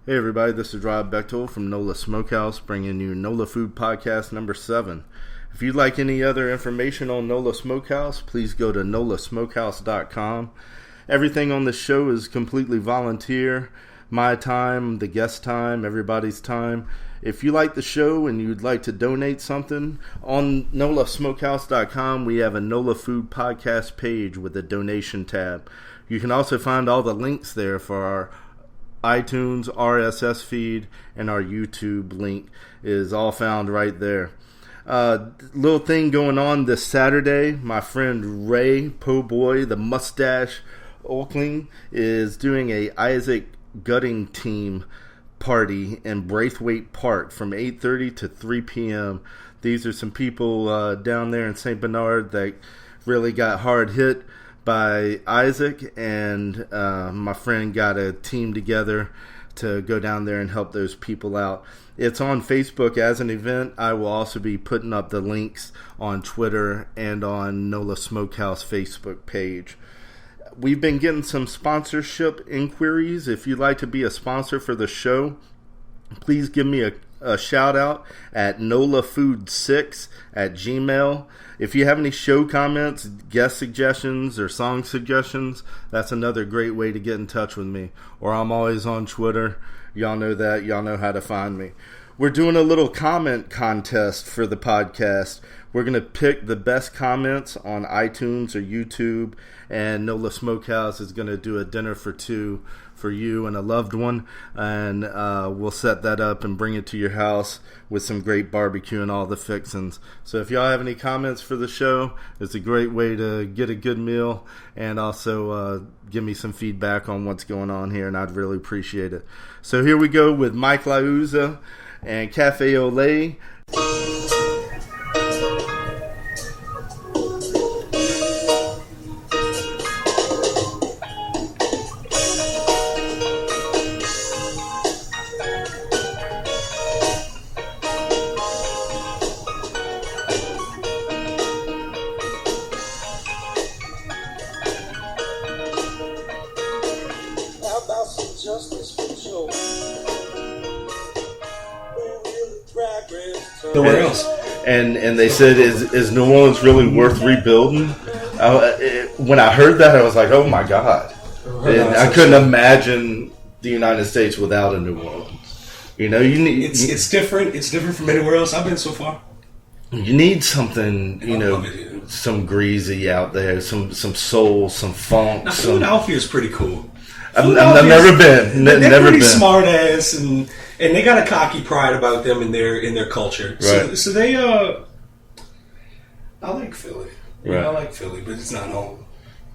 Hey everybody, this is Rob Bechtold from NOLA Smokehouse, bringing you NOLA Food Podcast number 7. If you'd like any other information on NOLA Smokehouse, please go to nolasmokehouse.com. Everything on the show is completely volunteer. My time, the guest time, everybody's time. If you like the show and you'd like to donate something, on nolasmokehouse.com we have a NOLA Food Podcast page with a donation tab. You can also find all the links there for our iTunes, RSS feed, and our YouTube link is all found right there. Little thing going on this Saturday. My friend Ray Po'boy, the mustache Oakling, is doing a Isaac gutting team party in Braithwaite Park from 8:30 to 3 p.m. These are some people down there in St. Bernard that really got hard hit by Isaac, and my friend got a team together to go down there and help those people out. It's on Facebook as an event. I will also be putting up the links on Twitter and on NOLA Smokehouse Facebook page. We've been getting some sponsorship inquiries. If you'd like to be a sponsor for the show, please give me a shout out at nolafood6@gmail.com. If you have any show comments, guest suggestions, or song suggestions, that's another great way to get in touch with me. Or I'm always on Twitter. Y'all know that. Y'all know how to find me. We're doing a little comment contest for the podcast. We're going to pick the best comments on iTunes or YouTube, and NOLA Smokehouse is going to do a dinner for two for you and a loved one, and we'll set that up and bring it to your house with some great barbecue and all the fixings. So if y'all have any comments for the show, it's a great way to get a good meal and also give me some feedback on what's going on here, and I'd really appreciate it. So here we go with Mike Liuzza and Cafe Olay. Nowhere else. And they said, is New Orleans really worth rebuilding? When I heard that, I was like, oh my God. I couldn't imagine the United States without a New Orleans. You know, you need it's different. It's different from anywhere else I've been so far. You need something, some greasy out there, some soul, some funk. Now, Philadelphia is pretty cool. I've never been. They're pretty smart ass, and they got a cocky pride about them in their culture. Right. So they I like Philly. Right. I like Philly, but it's not home.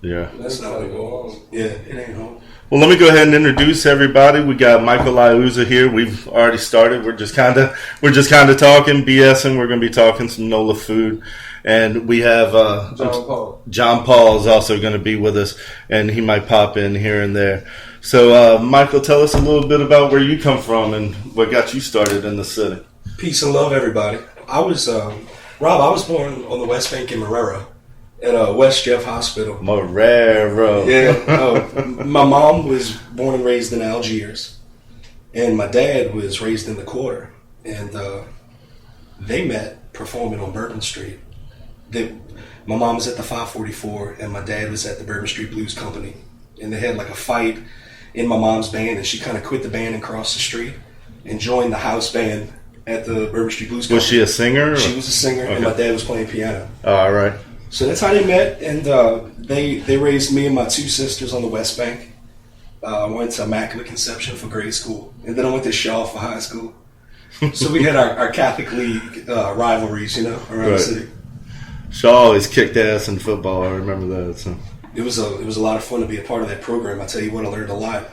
Yeah. That's not home. Yeah, it ain't home. Well, let me go ahead and introduce everybody. We got Michael Liuzza here. We've already started. We're just kind of talking BSing. We're going to be talking some NOLA food. And we have John Paul is also going to be with us, and he might pop in here and there. So, Michael, tell us a little bit about where you come from and what got you started in the city. Peace and love, everybody. I was Rob. I was born on the West Bank in Marrero at West Jeff Hospital. Marrero. Yeah. My mom was born and raised in Algiers, and my dad was raised in the Quarter, and they met performing on Bourbon Street. My mom was at the 544 and my dad was at the Bourbon Street Blues Company, and they had like a fight in my mom's band, and she kind of quit the band and crossed the street and joined the house band at the Bourbon Street Blues Company. Was she a singer? She was a singer, okay. And my dad was playing piano. Oh, all right. So that's how they met, and they raised me and my two sisters on the West Bank. I went to Immaculate Conception for grade school, and then I went to Shaw for high school. So we had our Catholic League rivalries, around the city. Shaw always kicked ass in football. I remember that. So. It was a lot of fun to be a part of that program. I tell you what, I learned a lot.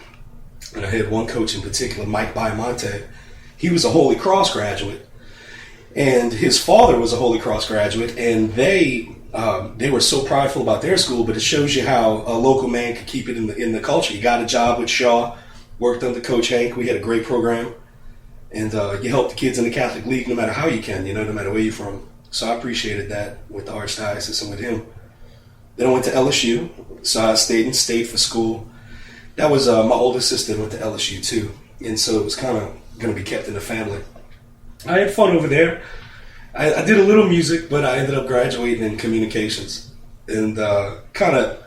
And I had one coach in particular, Mike Biamonte. He was a Holy Cross graduate, and his father was a Holy Cross graduate. And they were so prideful about their school, but it shows you how a local man could keep it in the culture. He got a job with Shaw, worked under Coach Hank. We had a great program, and you help the kids in the Catholic League no matter how you can, no matter where you're from. So I appreciated that with the Archdiocese and with him. Then I went to LSU, so I stayed in state for school. That was my older sister went to LSU too. and so it was kind of going to be kept in the family. I had fun over there. I did a little music, but I ended up graduating in communications, and kind of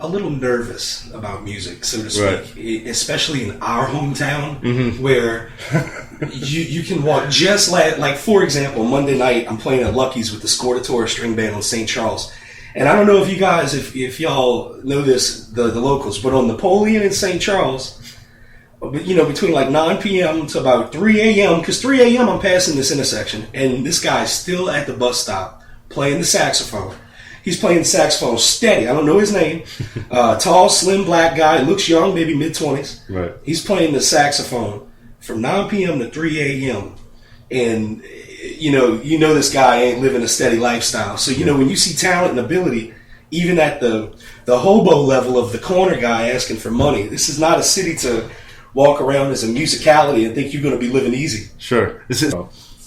a little nervous about music, so to speak, especially in our hometown, where you can walk just like, for example, Monday night I'm playing at Lucky's with the Scordatora String Band on St. Charles. And I don't know if you guys, if y'all know this, the locals, but on Napoleon and St. Charles, between like 9 p.m. to about 3 a.m., because 3 a.m. I'm passing this intersection, and this guy's still at the bus stop playing the saxophone. He's playing the saxophone steady. I don't know his name. Tall, slim, black guy. Looks young, maybe mid-20s. Right. He's playing the saxophone from 9 p.m. to 3 a.m. And, you know this guy ain't living a steady lifestyle. So, when you see talent and ability, even at the hobo level of the corner guy asking for money, this is not a city to walk around as a musicality and think you're going to be living easy. Sure. This is...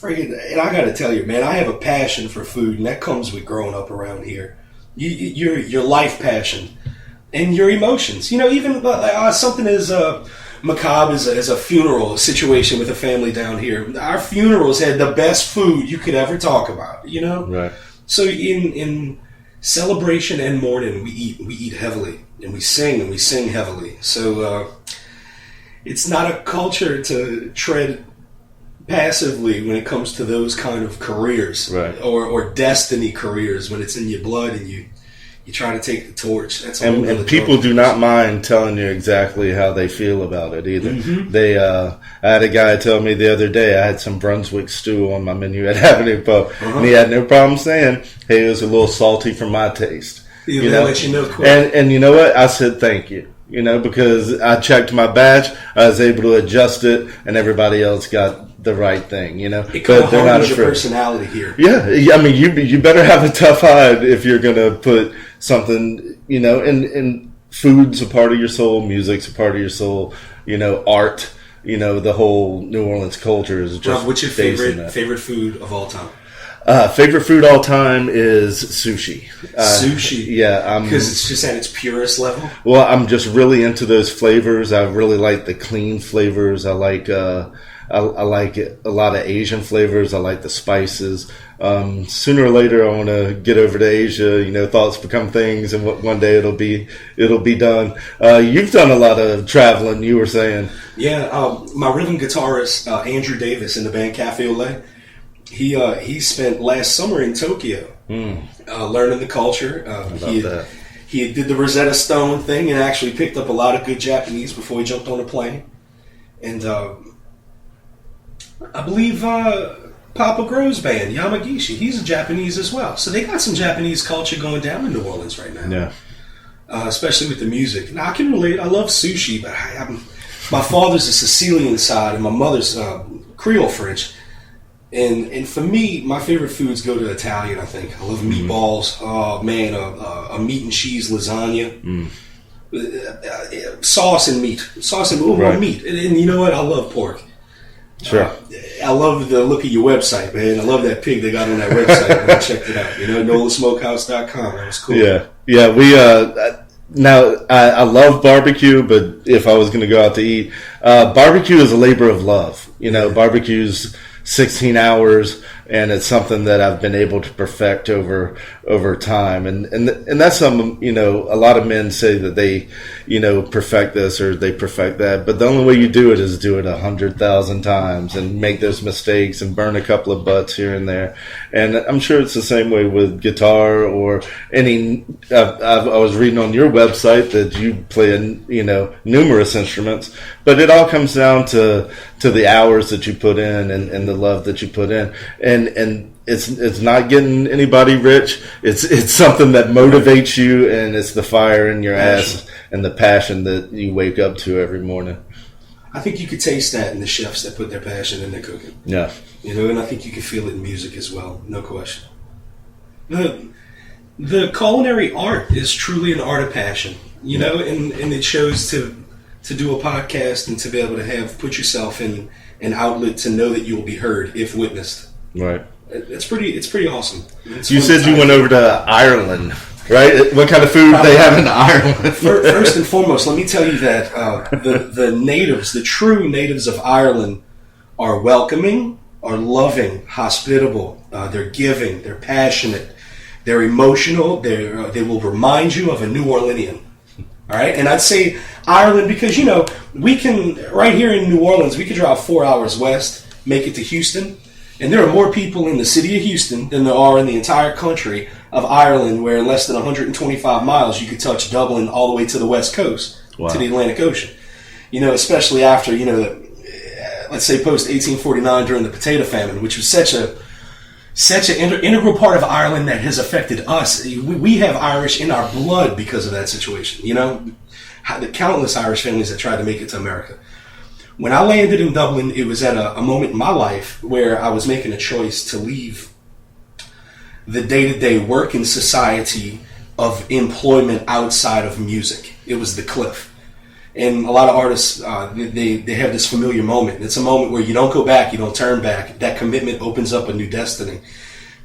And I got to tell you, man, I have a passion for food, and that comes with growing up around here. Your life passion and your emotions. Even something as macabre as a funeral situation with a family down here. Our funerals had the best food you could ever talk about. Right. So in celebration and mourning, we eat heavily, and we sing heavily. So it's not a culture to tread passively when it comes to those kind of careers, right, or destiny careers, when it's in your blood and you try to take the torch. That's and people do not mind telling you exactly how they feel about it either. They I had a guy tell me the other day I had some Brunswick stew on my menu at Avenue Pub, and he had no problem saying, "Hey, it was a little salty for my taste." They'll let you know quick. And you know what? I said thank you. Because I checked my batch, I was able to adjust it, and everybody else got the right thing. It kind of harms your personality here. Yeah, I mean, you better have a tough hide if you're going to put something, and food's a part of your soul, music's a part of your soul, art, the whole New Orleans culture is just. Rob, what's your favorite food of all time? Favorite food all time is sushi. Sushi? Yeah. Because it's just at its purest level? Well, I'm just really into those flavors. I really like the clean flavors. I like I like a lot of Asian flavors. I like the spices. Sooner or later, I want to get over to Asia. Thoughts become things, and one day it'll be done. You've done a lot of traveling, you were saying. Yeah. My rhythm guitarist, Andrew Davis, in the band Cafe Ole, he spent last summer in Tokyo learning the culture. He did the Rosetta Stone thing and actually picked up a lot of good Japanese before he jumped on a plane. And I believe Papa Grove's band, Yamagishi, he's a Japanese as well. So they got some Japanese culture going down in New Orleans right now. Yeah. Especially with the music. Now, I can relate. I love sushi, but my father's a Sicilian side and my mother's Creole French. And for me, my favorite foods go to Italian, I think. I love meatballs. Oh, man, a meat and cheese lasagna. Sauce and meat. Meat. And you know what? I love pork. Sure. I love the look of your website, man. I love that pig they got on that website when I checked it out. NOLASmokehouse.com. That was cool. Yeah. We now I love barbecue, but if I was going to go out to eat, barbecue is a labor of love. Barbecue's 16 hours, and it's something that I've been able to perfect over time, and that's something, a lot of men say that they, perfect this or they perfect that, but the only way you do it is do it 100,000 times and make those mistakes and burn a couple of butts here and there. And I'm sure it's the same way with guitar or any. I was reading on your website that you play, numerous instruments, but it all comes down to the hours that you put in and the love that you put in, and it's not getting anybody rich. It's something that motivates you, and it's the fire in your ass and the passion that you wake up to every morning. I think you could taste that in the chefs that put their passion in their cooking. Yeah. And I think you can feel it in music as well, no question. The culinary art is truly an art of passion, and it shows to do a podcast and to be able to put yourself in an outlet to know that you will be heard if witnessed. Right. It's pretty awesome. You said you went over to Ireland. Right? What kind of food they have in Ireland? First and foremost, let me tell you that the natives, the true natives of Ireland, are welcoming, are loving, hospitable. They're giving, they're passionate, they're emotional. They will remind you of a New Orleanian. All right, and I'd say Ireland because we can right here in New Orleans we could drive 4 hours west, make it to Houston, and there are more people in the city of Houston than there are in the entire country of Ireland, where in less than 125 miles you could touch Dublin all the way to the west coast, to the Atlantic Ocean. Especially after let's say post 1849 during the potato famine, which was such an integral part of Ireland that has affected us. We have Irish in our blood because of that situation. The countless Irish families that tried to make it to America. When I landed in Dublin, it was at a moment in my life where I was making a choice to leave the day-to-day working society of employment outside of music. It was the cliff. And a lot of artists, they have this familiar moment. It's a moment where you don't go back, you don't turn back. That commitment opens up a new destiny.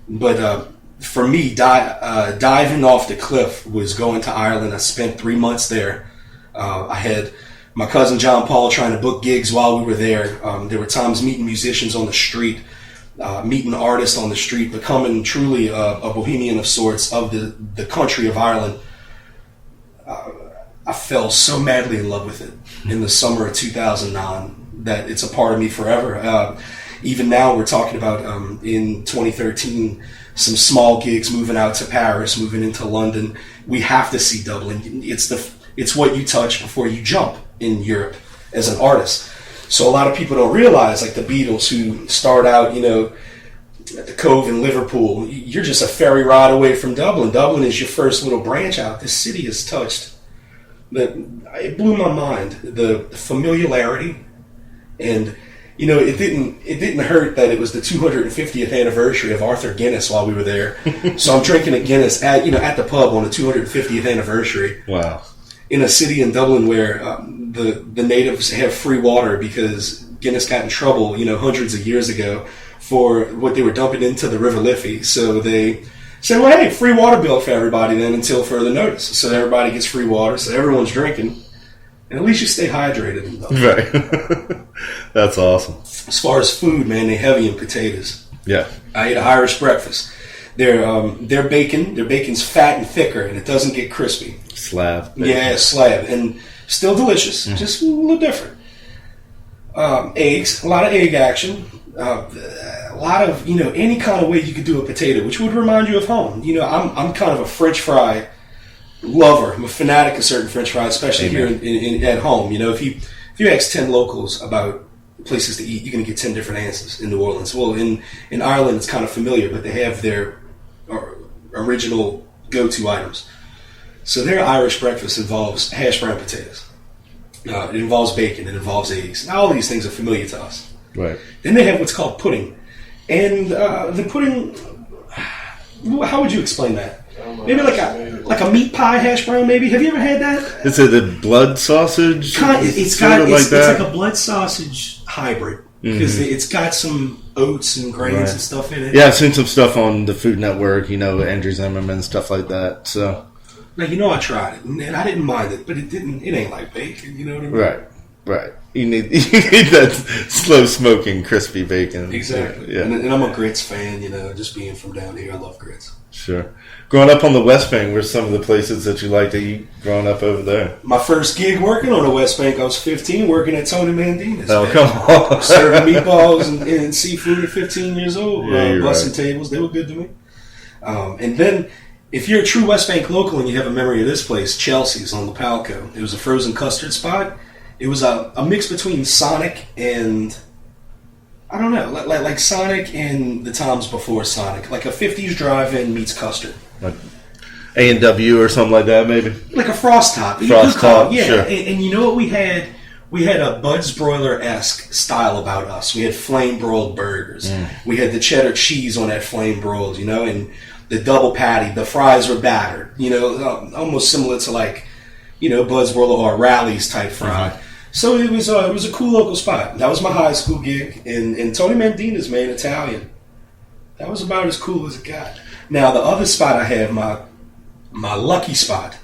But for me, diving off the cliff was going to Ireland. I spent 3 months there. I had my cousin John Paul trying to book gigs while we were there. There were times meeting musicians on the street, meeting artists on the street, becoming truly a bohemian of sorts of the country of Ireland. I fell so madly in love with it in the summer of 2009 that it's a part of me forever. Even now we're talking about in 2013 some small gigs, moving out to Paris, moving into London. We have to see Dublin. It's what you touch before you jump in Europe as an artist. So a lot of people don't realize, like the Beatles, who start out, at the Cove in Liverpool, you're just a ferry ride away from Dublin. Dublin is your first little branch out. This city is touched. It blew my mind, the familiarity, and it didn't hurt that it was the 250th anniversary of Arthur Guinness while we were there. So I'm drinking a Guinness at the pub on the 250th anniversary. Wow. In a city in Dublin where the natives have free water because Guinness got in trouble, hundreds of years ago for what they were dumping into the River Liffey. So they said, well, hey, free water bill for everybody then until further notice. So everybody gets free water, so everyone's drinking. And at least you stay hydrated. Right. That's awesome. As far as food, man, they're heavy in potatoes. Yeah. I ate an Irish breakfast. Their bacon's fat and thicker, and it doesn't get crispy. Slab. Bacon. Yeah, slab. And still delicious, just a little different. Eggs, a lot of egg action. A lot of, any kind of way you could do a potato, which would remind you of home. I'm kind of a French fry lover. I'm a fanatic of certain French fries, especially here at home. If you ask 10 locals about places to eat, you're going to get 10 different answers in New Orleans. Well, in Ireland, it's kind of familiar, but they have their original go-to items. So their Irish breakfast involves hash brown potatoes. It involves bacon. It involves eggs. Now, all these things are familiar to us. Right. Then they have what's called pudding. And the pudding, how would you explain that? Maybe like a meat pie hash brown, maybe? Have you ever had that? Is it the blood sausage? It's like a blood sausage hybrid. Because it's got some oats and grains and stuff in it. Yeah, I've seen some stuff on the Food Network, Andrew Zimmerman and stuff like that. So, now I tried it and I didn't mind it, but it ain't like bacon. You know what I mean? Right. You need that slow smoking, crispy bacon. Exactly. Yeah. And I'm a grits fan. Just being from down here, I love grits. Sure. Growing up on the West Bank, where's some of the places that you like to eat growing up over there? My first gig working on the West Bank, I was 15, working at Tony Mandina's. Oh, come on. Serving meatballs and seafood at 15 years old. Bussing tables. They were good to me. And then, if you're a true West Bank local and you have a memory of this place, Chelsea's on Lapalco. It was a frozen custard spot. It was a mix between Sonic and, I don't know, like Sonic and the times before Sonic. Like a 50s drive-in meets custard. Like A&W or something like that, maybe? Like a Frost Top. Frost Top, yeah. Sure. And you know what we had? We had a Bud's Broiler-esque style about us. We had flame-broiled burgers. We had the cheddar cheese on that flame-broiled, and the double patty. The fries were battered, almost similar to like, Bud's Broiler or Rally's type fry. Mm-hmm. So it was a cool local spot. That was my high school gig. And Tony Mandina's, man, Italian. That was about as cool as it got. Now, the other spot I had, my my lucky spot.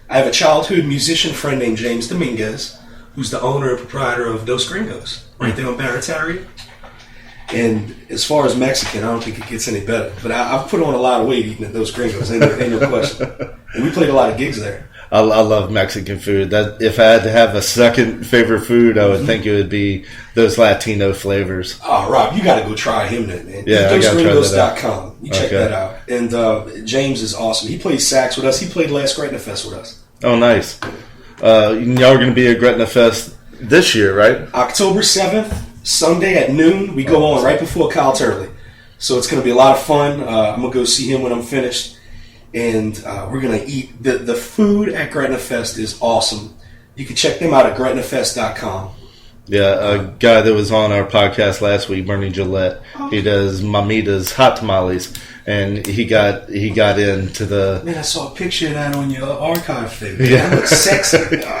I have a childhood musician friend named James Dominguez, who's the owner and proprietor of Dos Gringos, right there on Barataria. And as far as Mexican, I don't think it gets any better. But I've put on a lot of weight eating at Dos Gringos, ain't no question. And we played a lot of gigs there. I love Mexican food. That if I had to have a second favorite food, I would think it would be those Latino flavors. Oh, Rob, you got to go try him then, man. Yeah, I got to try that out. DosGringos.com. You check that out. And James is awesome. He plays sax with us. He played last Gretna Fest with us. Oh, nice. Y'all are going to be at Gretna Fest this year, right? October 7th, Sunday at noon. We go on right before Kyle Turley. So it's going to be a lot of fun. I'm going to go see him when I'm finished. And we're going to eat. The food at Gretna Fest is awesome. You can check them out at GretnaFest.com. Yeah, a guy that was on our podcast last week, Bernie Gillette, he does Mamita's hot tamales, and he got into the... Man, I saw a picture of that on your archive thing. Man, that looks sexy.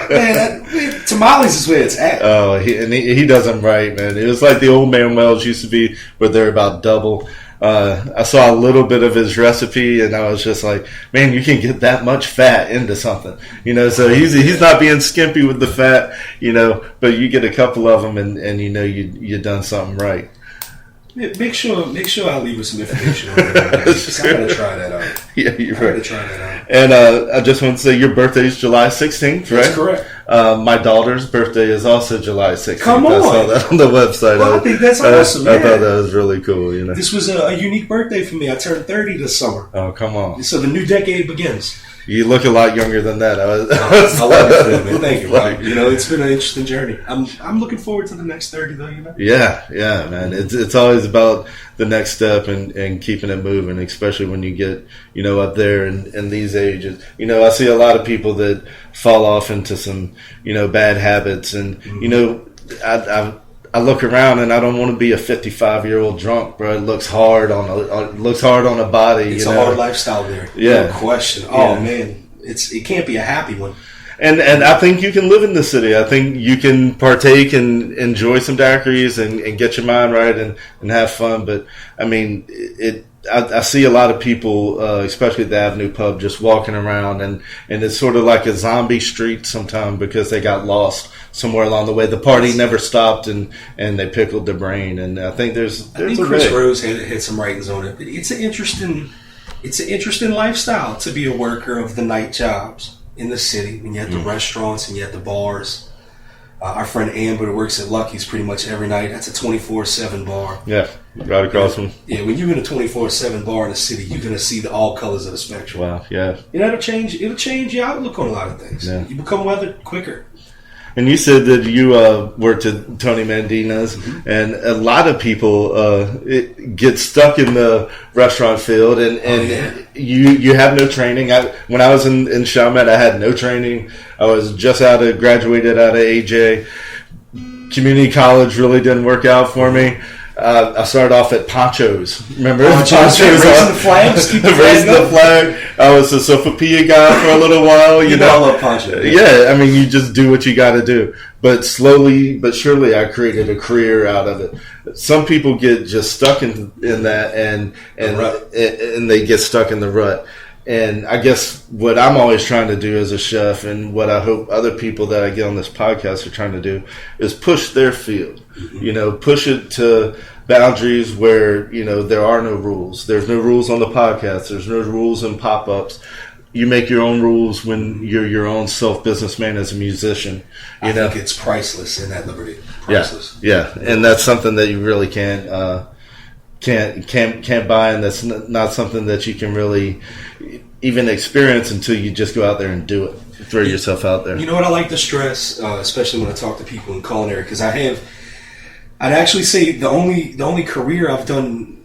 Man, tamales is where it's at. Oh, he does them right, man. It was like the old man Wells used to be, where they're about double. I saw a little bit of his recipe, and I was just like, man, you can get that much fat into something, so he's not being skimpy with the fat, but you get a couple of them, and you done something right. Make sure I leave with some information on that. I gotta try that out. Yeah, you're right. I gotta try that out. And I just want to say your birthday is July 16th, right? That's correct. My daughter's birthday is also July 16th. Come on. I saw that on the website. Well, I think that's awesome. I thought that was really cool. This was a unique birthday for me. I turned 30 this summer. Oh, come on. So the new decade begins. You look a lot younger than that. I love it, man. Thank you, Rob. It's been an interesting journey. I'm looking forward to the next 30, though. Yeah, man. It's always about the next step and keeping it moving, especially when you get up there in these ages. I see a lot of people that fall off into some bad habits, and I look around and I don't want to be a 55-year-old drunk, bro. It looks hard on a body. It's a hard lifestyle there. Yeah. No question. Oh man, it can't be a happy one. And I think you can live in the city. I think you can partake and enjoy some daiquiris and get your mind right and have fun. But I mean, I see a lot of people, especially at the Avenue Pub, just walking around, and it's sort of like a zombie street sometimes because they got lost somewhere along the way. The party never stopped, and they pickled their brain. And I think I think Chris Rose had some writings on it. It's an interesting lifestyle to be a worker of the night jobs in the city, when you have the restaurants and you have the bars. Our friend Amber that works at Lucky's pretty much every night. That's a 24/7 bar. Yeah, right across from. Yeah, when you're in a 24/7 bar in the city, you're gonna see all colors of the spectrum. Wow, yeah. It'll change your outlook on a lot of things. Yeah. You become weathered quicker. And you said that you worked at Tony Mandina's, and a lot of people get stuck in the restaurant field, and you have no training. When I was in Chalmette, I had no training. I was just graduated out of AJ. Community college really didn't work out for me. I started off at Ponchos. Remember Ponchos? Raising the flags? Raising the flag. I was a Sofapilla guy for a little while. I love Ponchos. Yeah, I mean, you just do what you got to do. But slowly but surely, I created a career out of it. Some people get just stuck in that, and they get stuck in the rut. And I guess what I'm always trying to do as a chef, and what I hope other people that I get on this podcast are trying to do, is push their field. Push it to boundaries where, there are no rules. There's no rules on the podcast. There's no rules in pop-ups. You make your own rules when you're your own self-businessman as a musician. I think it's priceless in that liberty. Priceless. Yeah. And that's something that you really can't buy, and that's not something that you can really even experience until you just go out there and do it. Throw yourself out there. You know what I like to stress, especially when I talk to people in culinary, because I'd actually say the only career I've done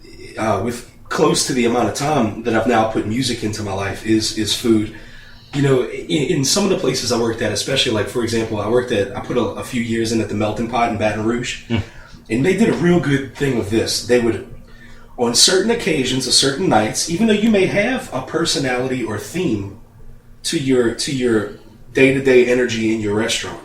with close to the amount of time that I've now put music into my life is food. In some of the places I worked at, especially like, for example, I put a few years in at the Melting Pot in Baton Rouge, and they did a real good thing with this. They would, on certain occasions or certain nights, even though you may have a personality or theme to your day-to-day energy in your restaurant,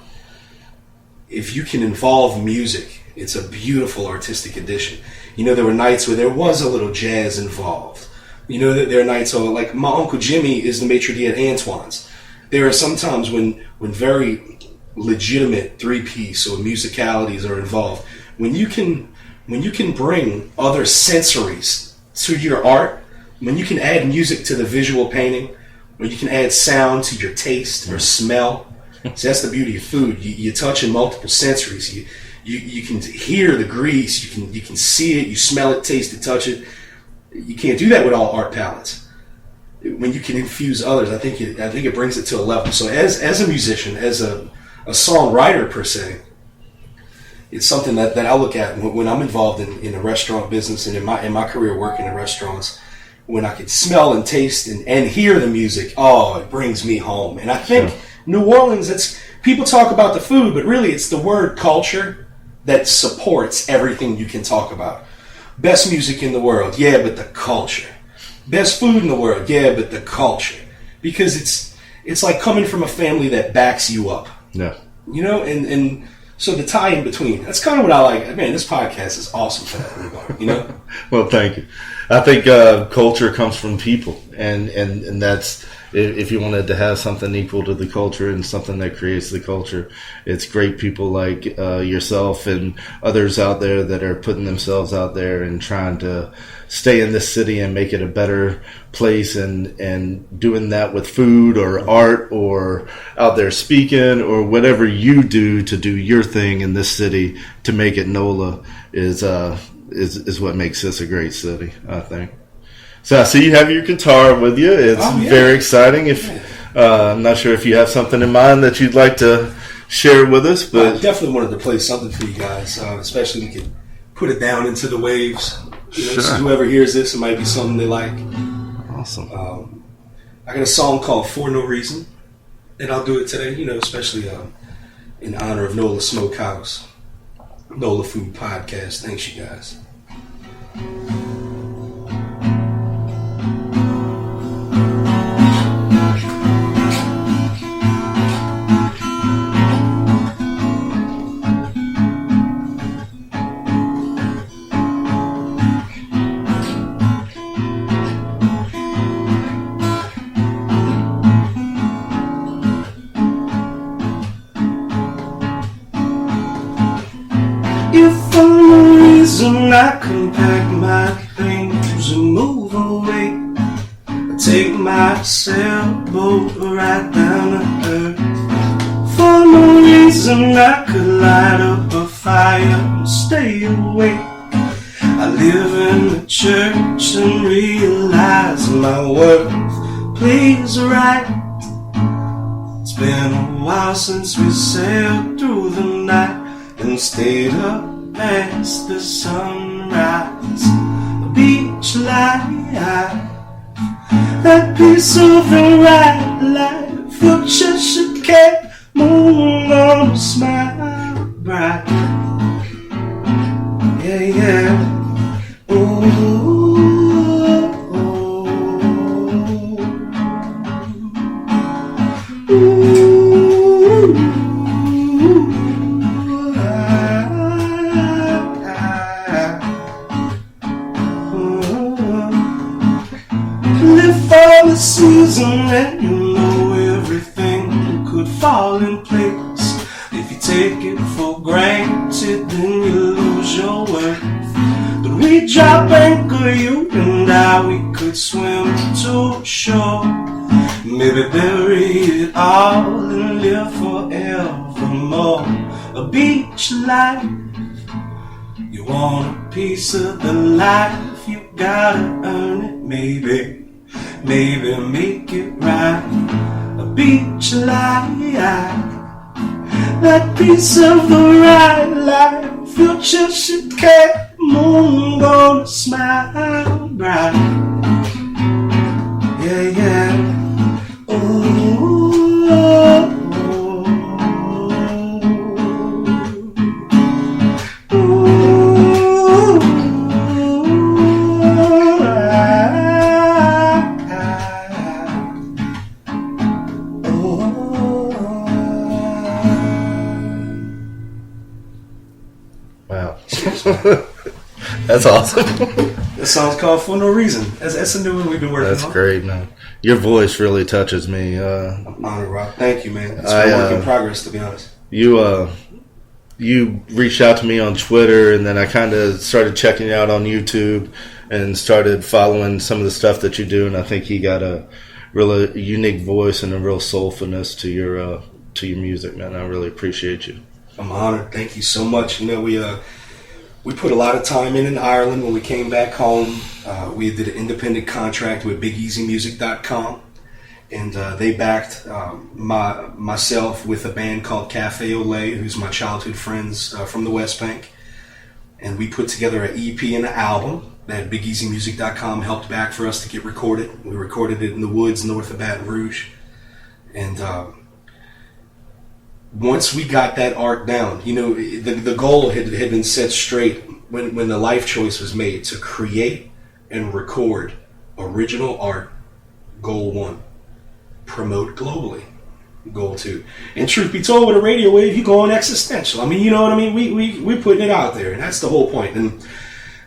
if you can involve music, it's a beautiful artistic addition. There were nights where there was a little jazz involved. You know, that there are nights, so like my Uncle Jimmy is the maitre d' at Antoine's. There are some times when very legitimate three-piece or musicalities are involved. When you can bring other sensories to your art, when you can add music to the visual painting, when you can add sound to your taste or smell. So that's the beauty of food. You touch in multiple sensories. You can hear the grease. You can see it. You smell it, taste it, touch it. You can't do that with all art palettes. When you can infuse others, I think it brings it to a level. So as a musician, as a songwriter per se, it's something that I look at when I'm involved in the restaurant business and in my career working in restaurants. When I can smell and taste and hear the music, it brings me home. And I think New Orleans, people talk about the food, but really it's the word culture that supports everything you can talk about. Best music in the world, yeah, but the culture. Best food in the world, yeah, but the culture. Because it's like coming from a family that backs you up. Yeah. You know, and so the tie in between, that's kind of what I like. Man, this podcast is awesome for that regard, you know? Well, thank you. I think culture comes from people, and that's, if you wanted to have something equal to the culture and something that creates the culture, it's great people like yourself and others out there that are putting themselves out there and trying to stay in this city and make it a better place, and doing that with food or art or out there speaking or whatever you do to do your thing in this city to make it NOLA is what makes this a great city, I think. So I see you have your guitar with you. It's very exciting. I'm not sure if you have something in mind that you'd like to share with us, but I definitely wanted to play something for you guys, especially we could put it down into the waves. You know, so whoever hears this, it might be something they like. Awesome. I got a song called For No Reason, and I'll do it today, you know, especially in honor of NOLA Smokehouse, NOLA Food Podcast. Thanks, you guys. If for no reason I can pack my things and move away, take my sailboat right down to earth. For no reason I could light up a fire and stay awake. I live in the church and realize my worth plays right. It's been a while since we sailed through the night and stayed up past the sunrise. A beach light, that piece of the right life, future should keep moon on a smile bright. Yeah, yeah. Ooh. For the season, and you know everything could fall in place. If you take it for granted, then you lose your worth. But we drop anchor, you and I, we could swim to shore. Maybe bury it all and live forevermore. A beach life, you want a piece of the life, you gotta earn it, maybe make it right. A beach life, that piece of the right life, future should care, moon gonna smile bright. Yeah, yeah. Ooh, oh, wow. That's awesome. That song's called For No Reason. That's a new one we've been working on. That's great, man. Your voice really touches me. I'm honored, Rob. Thank you, man. It's been a work in progress, to be honest. You reached out to me on Twitter, and then I kind of started checking you out on YouTube and started following some of the stuff that you do, and I think you got a really unique voice and a real soulfulness to your music, man. I really appreciate you. I'm honored. Thank you so much. You know, we put a lot of time in Ireland when we came back home. We did an independent contract with BigEasyMusic.com. And they backed myself with a band called Cafe Olay, who's my childhood friends from the West Bank. And we put together an EP and an album that BigEasyMusic.com helped back for us to get recorded. We recorded it in the woods north of Baton Rouge. And once we got that art down, you know, the goal had been set straight when the life choice was made to create and record original art. Goal 1. Promote globally. Goal 2. And truth be told, with a radio wave, you go on existential. I mean, you know what I mean? We're putting it out there, and that's the whole point. And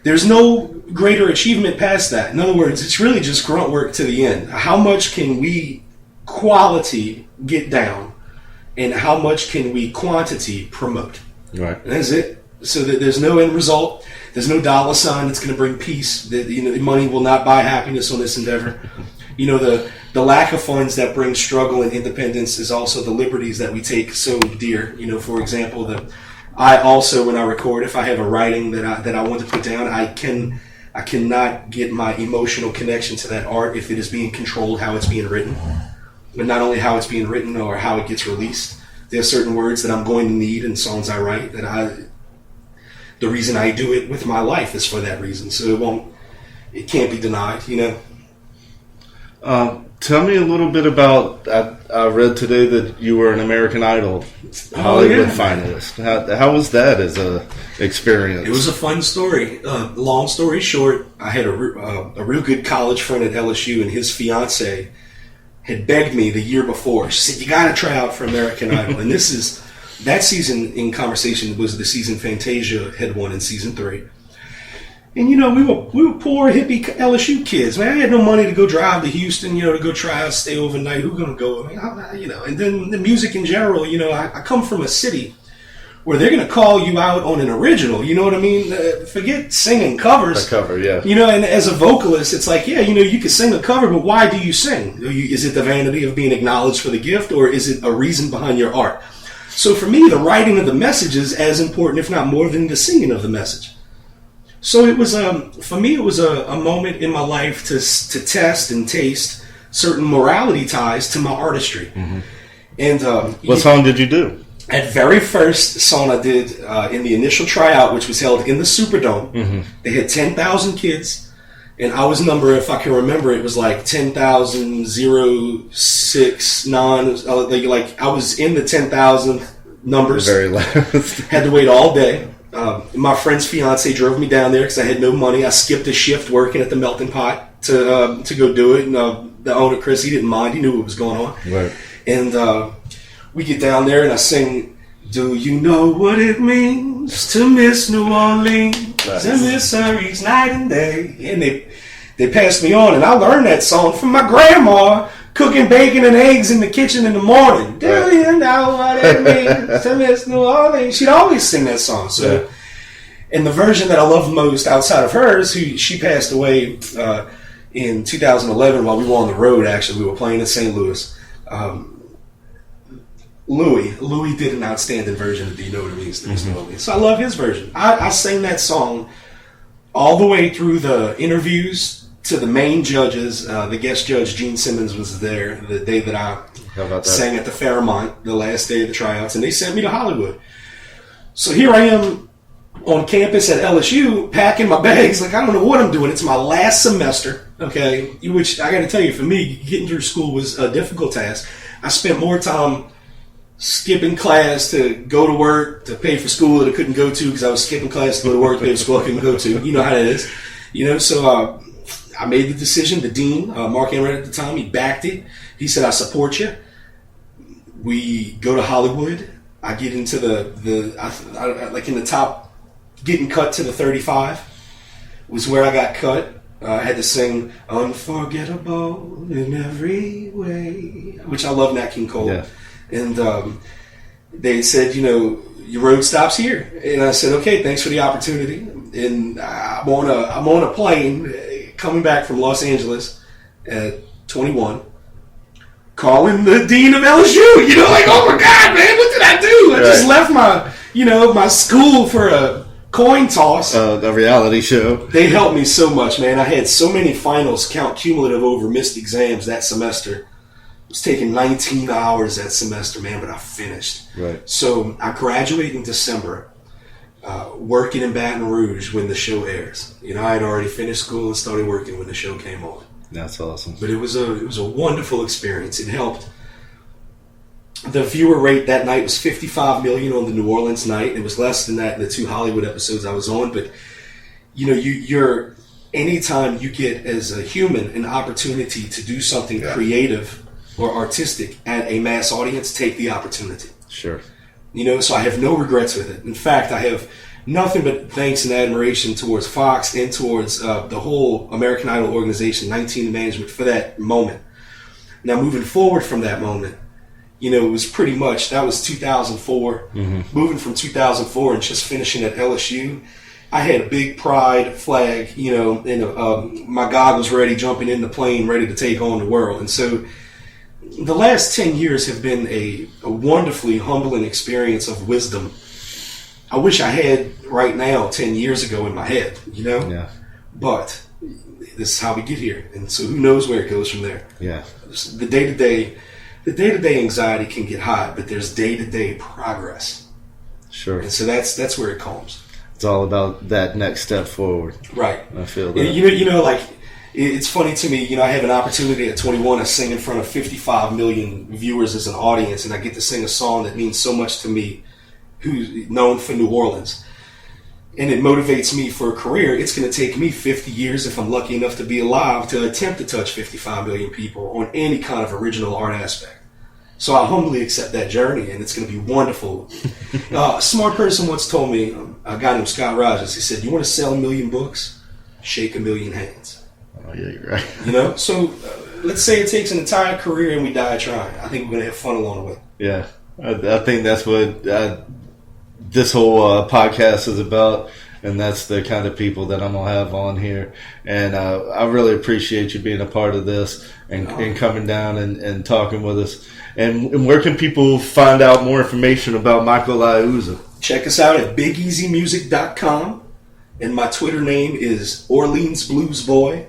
there's no greater achievement past that. In other words, it's really just grunt work to the end. How much can we quality get down, and how much can we quantity promote? Right. And that's it. So that there's no end result. There's no dollar sign that's going to bring peace. That, you know, money will not buy happiness on this endeavor. You know, the lack of funds that bring struggle and independence is also the liberties that we take so dear. You know, for example, I also, when I record, if I have a writing that I want to put down, I cannot get my emotional connection to that art if it is being controlled how it's being written. But not only how it's being written or how it gets released. There are certain words that I'm going to need in songs I write the reason I do it with my life is for that reason. So it can't be denied, you know. Tell me a little bit about, I read today that you were an American Idol Hollywood finalist. How was that as a experience? It was a fun story. Long story short, I had a real good college friend at LSU, and his fiance had begged me the year before. She said, "You got to try out for American Idol." And that season in conversation was the season Fantasia had won in season 3. And, you know, we were poor hippie LSU kids. Man, I had no money to go drive to Houston, you know, to go try out, stay overnight. Who's going to go? I mean, you know, and then the music in general, you know, I come from a city where they're going to call you out on an original. You know what I mean? Forget singing covers. A cover, yeah. You know, and as a vocalist, it's like, yeah, you know, you can sing a cover, but why do you sing? Is it the vanity of being acknowledged for the gift, or is it a reason behind your art? So for me, the writing of the message is as important, if not more, than the singing of the message. So it was, for me, it was a moment in my life to test and taste certain morality ties to my artistry. Mm-hmm. And what song did you do? At very first song I did in the initial tryout, which was held in the Superdome. Mm-hmm. They had 10,000 kids, and I was number, if I can remember, it was like 10,069. Like I was in the 10,000 numbers. Very last. Had to wait all day. My friend's fiance drove me down there because I had no money. I skipped a shift working at the Melting Pot to go do it. And the owner, Chris, he didn't mind. He knew what was going on. Right. And we get down there and I sing, "Do you know what it means to miss New Orleans, to miss Surrey's night and day?" And they passed me on, and I learned that song from my grandma cooking bacon and eggs in the kitchen in the morning. Do you know what it means to miss New Orleans? She'd always sing that song. So, and the version that I love most outside of hers, she passed away in 2011 while we were on the road. Actually, we were playing in St. Louis. Louis did an outstanding version of "Do You Know What It Means to Miss New Orleans?" So I love his version. I sang that song all the way through the interviews to the main judges. The guest judge, Gene Simmons, was there the day that I sang at the Fairmont, the last day of the tryouts, and they sent me to Hollywood. So here I am on campus at LSU, packing my bags, like I don't know what I'm doing. It's my last semester, okay, which I got to tell you, for me, getting through school was a difficult task. I spent more time skipping class to go to work, to pay for school that I couldn't go to because I was skipping class to go to work, pay for school I couldn't go to. You know how that is. You know, so I made the decision. The dean, Mark Enright at the time, he backed it. He said, "I support you." We go to Hollywood. I get into like in the top, getting cut to the 35. was where I got cut. I had to sing "Unforgettable in Every Way," which I love Nat King Cole. Yeah. And they said, your road stops here. And I said, okay, thanks for the opportunity. And I'm on a plane coming back from Los Angeles at 21, calling the dean of LSU. Oh my God, man, what did I do? I just left my school for a coin toss. A reality show. They helped me so much, man. I had so many finals count cumulative over missed exams that semester. It was taking 19 hours that semester, man, but I finished. Right. So I graduate in December, working in Baton Rouge when the show airs. I had already finished school and started working when the show came on. That's awesome. But it was a wonderful experience. It helped. The viewer rate that night was 55 million on the New Orleans night. It was less than that in the 2 Hollywood episodes I was on. But you're anytime you get as a human an opportunity to do something creative or artistic at a mass audience, take the opportunity. Sure. So I have no regrets with it. In fact, I have nothing but thanks and admiration towards Fox and towards the whole American Idol organization, 19 Management, for that moment. Now, moving forward from that moment, it was pretty much, that was 2004. Mm-hmm. Moving from 2004 and just finishing at LSU, I had a big pride flag, and my God was ready, jumping in the plane, ready to take on the world. And so the last 10 years have been a wonderfully humbling experience of wisdom. I wish I had right now 10 years ago in my head, Yeah. But this is how we get here. And so who knows where it goes from there. Yeah. The day-to-day anxiety can get high, but there's day-to-day progress. Sure. And so that's where it comes. It's all about that next step forward. Right. I feel that. It's funny to me, I have an opportunity at 21 to sing in front of 55 million viewers as an audience, and I get to sing a song that means so much to me, who's known for New Orleans. And it motivates me for a career. It's going to take me 50 years, if I'm lucky enough to be alive, to attempt to touch 55 million people on any kind of original art aspect. So I humbly accept that journey, and it's going to be wonderful. A smart person once told me, a guy named Scott Rogers, he said, you want to sell 1 million books? Shake 1 million hands. Oh, yeah, you're right. So let's say it takes an entire career and we die trying. I think we're going to have fun along the way. Yeah. I think that's what this whole podcast is about, and that's the kind of people that I'm going to have on here. And I really appreciate you being a part of this and coming down and talking with us. And where can people find out more information about Michael Liuzza? Check us out at BigEasyMusic.com, and my Twitter name is Orleans Blues Boy.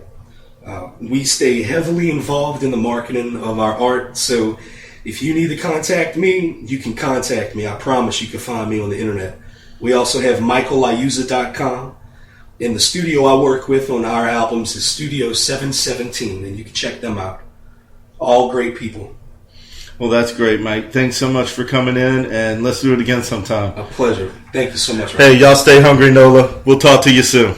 We stay heavily involved in the marketing of our art, so if you need to contact me, you can contact me. I promise you can find me on the internet. We also have MichaelLiuzza.com, and the studio I work with on our albums is Studio 717, and you can check them out. All great people. Well, that's great, Mike. Thanks so much for coming in, and let's do it again sometime. A pleasure. Thank you so much. Hey, y'all stay hungry, NOLA. We'll talk to you soon.